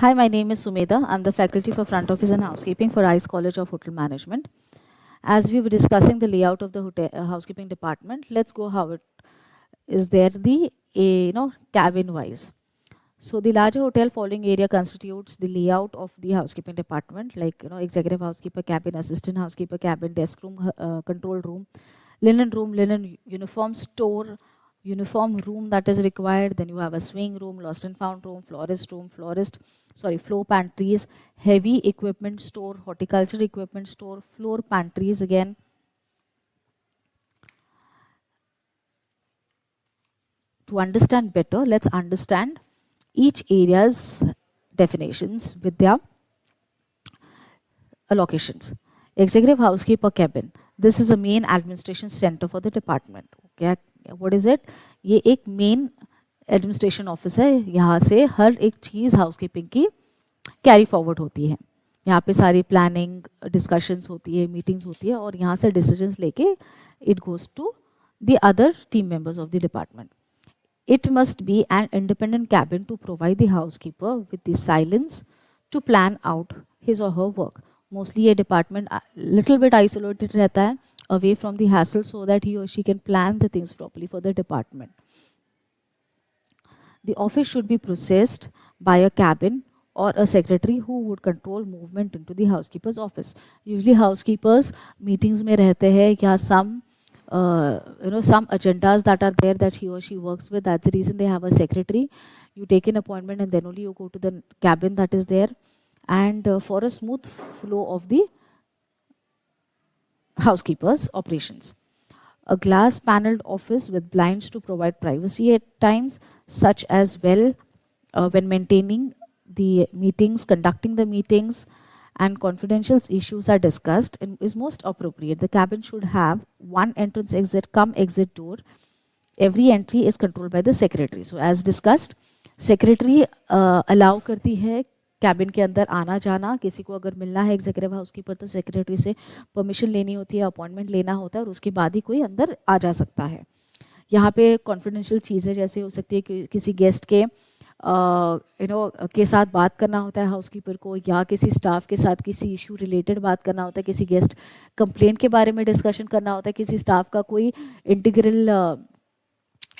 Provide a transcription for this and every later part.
Hi, my name is Sumedha. I'm the faculty for Front Office and Housekeeping for ICE College of Hotel Management. As we were discussing the layout of the hotel, housekeeping department, let's go how it is there the cabin wise. So the larger hotel following area constitutes the layout of the housekeeping department, like executive housekeeper cabin, assistant housekeeper cabin, desk room, control room, linen uniform store, uniform room that is required. Then you have a swing room, lost and found room, floor pantries, heavy equipment store, horticulture equipment store, floor pantries again. To understand better, let's understand each area's definitions with their allocations. Executive housekeeper cabin. This is a main administration center for the department. Okay, what is it? ये एक main administration office है. यहाँ से हर एक चीज़ housekeeping की carry forward होती है. यहाँ पे सारी प्लानिंग डिस्कशंस होती है, मीटिंग्स होती है, और यहाँ से डिसीजंस लेके it goes to the other team members of the department. It must be an independent cabin to provide the housekeeper with the silence to plan out his or her work. Mostly ये department little bit isolated रहता है, away from the hassle, so that he or she can plan the things properly for the department. The office should be processed by a cabin or a secretary who would control movement into the housekeeper's office. Usually housekeepers meetings में रहते हैं, या some agendas that are there that he or she works with. That's the reason they have a secretary. You take an appointment and then only you go to the cabin that is there. And for a smooth flow of the housekeeper's operations. A glass paneled office with blinds to provide privacy at times, such as well when maintaining the meetings, conducting the meetings, and confidential issues are discussed, and is most appropriate. The cabin should have one entrance exit door. Every entry is controlled by the secretary. So as discussed, secretary allow करती है cabin के अंदर आना जाना. किसी को अगर मिलना है एग्जीक्यूटिव हाउसकीपर तो सेक्रेटरी से परमिशन लेनी होती है, अपॉइंटमेंट लेना होता है, और उसके बाद ही कोई अंदर आ जा सकता है. यहाँ पे कॉन्फिडेंशियल चीज़ें जैसे हो सकती है कि किसी गेस्ट के के साथ बात करना होता है हाउसकीपर को, या किसी स्टाफ के साथ किसी इशू रिलेटेड बात करना होता है, किसी गेस्ट कंप्लेंट के बारे में डिस्कशन करना होता है, किसी स्टाफ का कोई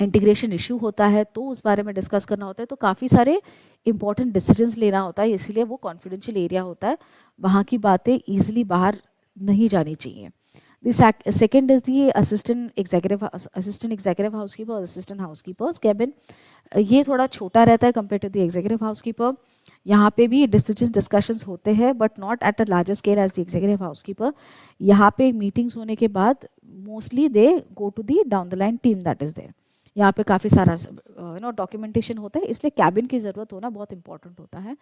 इंटीग्रेशन इशू होता है तो उस बारे में डिस्कस करना होता है. तो काफ़ी सारे इंपॉर्टेंट डिसीजंस लेना होता है, इसीलिए वो कॉन्फिडेंशियल एरिया होता है. वहाँ की बातें ईजिली बाहर नहीं जानी चाहिए. The second is the assistant executive housekeeper or assistant housekeeper's cabin. ये थोड़ा छोटा रहता है compared to the executive housekeeper. यहाँ पे भी discussions होते हैं, but not at a larger scale as the executive housekeeper. यहाँ पे meetings होने के बाद mostly they go to the down the line team that is there. यहाँ पे काफ़ी सारा documentation होता है, इसलिए cabin की ज़रूरत होना बहुत important होता है,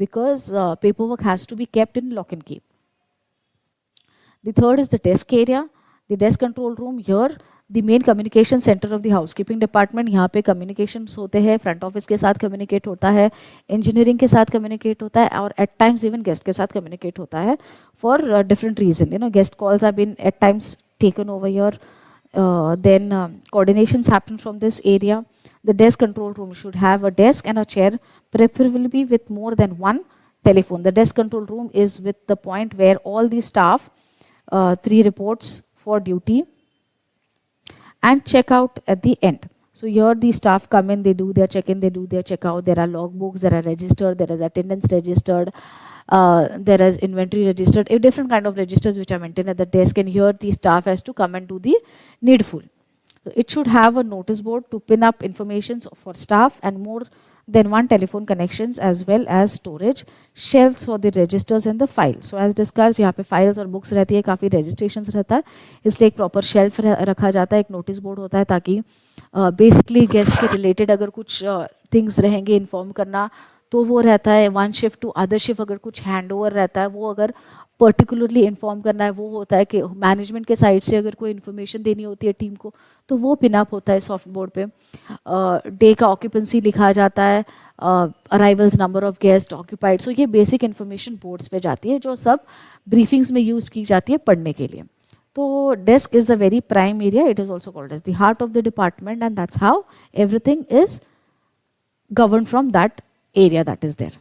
because paperwork has to be kept in lock and key. The third is the desk area, the desk control room. Here the main communication center of the housekeeping department. यहाँ पे communications होते हैं, front office के साथ communicate होता है, engineering के साथ communicate होता है, और at times even guest के साथ communicate होता है for different reason. Guest calls have been at times taken over here. Then coordinations happen from this area. The desk control room should have a desk and a chair, preferably with more than one telephone. The desk control room is with the point where all the staff 3 reports for duty and check out at the end. So here the staff come in, they do their check-in, they do their check-out. There are logbooks, there are registered, there is attendance registered, there is inventory registered, different kind of registers which are maintained at the desk, and here the staff has to come and do the needful. So it should have a notice board to pin up information for staff, and more than one telephone connections, as well as storage shelves for the registers and the files. So as discussed, यहाँ पे files और books रहती है, काफ़ी registrations रहता है, इसलिए एक proper shelf रखा जाता है, एक notice board होता है, ताकि basically guest के related अगर कुछ things रहेंगे inform करना तो वो रहता है. one shift to other shift अगर कुछ handover रहता है, वो अगर पर्टिकुलरली इन्फॉर्म करना है, वो होता है कि मैनेजमेंट के साइड से अगर कोई इन्फॉर्मेशन देनी होती है टीम को तो वो पिनअप होता है सॉफ्ट बोर्ड पे. डे का ऑक्यूपेंसी लिखा जाता है, arrivals, number of guest, occupied. So ये बेसिक इन्फॉर्मेशन बोर्ड्स पे जाती है जो सब ब्रीफिंग्स में यूज़ की जाती है पढ़ने के लिए. तो desk is the very prime area. It is also called as the heart of the department, and that's how everything is governed from that area that is there.